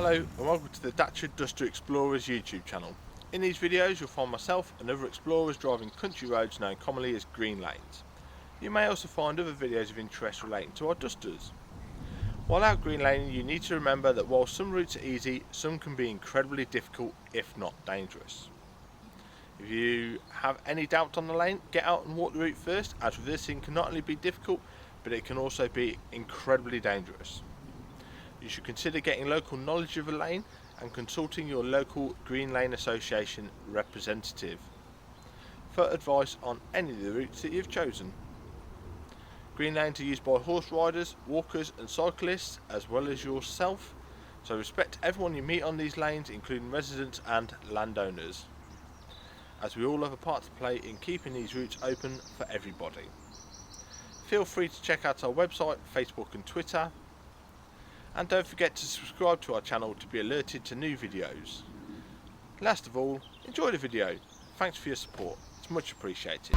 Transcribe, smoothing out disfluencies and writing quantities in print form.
Hello and welcome to the Dacia Duster Explorers YouTube channel. In these videos you'll find myself and other explorers driving country roads known commonly as green lanes. You may also find other videos of interest relating to our Dusters. While out green laning, you need to remember that while some routes are easy, some can be incredibly difficult if not dangerous. If you have any doubt on the lane, get out and walk the route first, as reversing can not only be difficult but it can also be incredibly dangerous. You should consider getting local knowledge of a lane and consulting your local Green Lane Association representative for advice on any of the routes that you've chosen. Green lanes are used by horse riders, walkers and cyclists as well as yourself, so respect everyone you meet on these lanes, including residents and landowners, as we all have a part to play in keeping these routes open for everybody. Feel free to check out our website, Facebook and Twitter. And don't forget to subscribe to our channel to be alerted to new videos. Last of all, enjoy the video. Thanks for your support, it's much appreciated.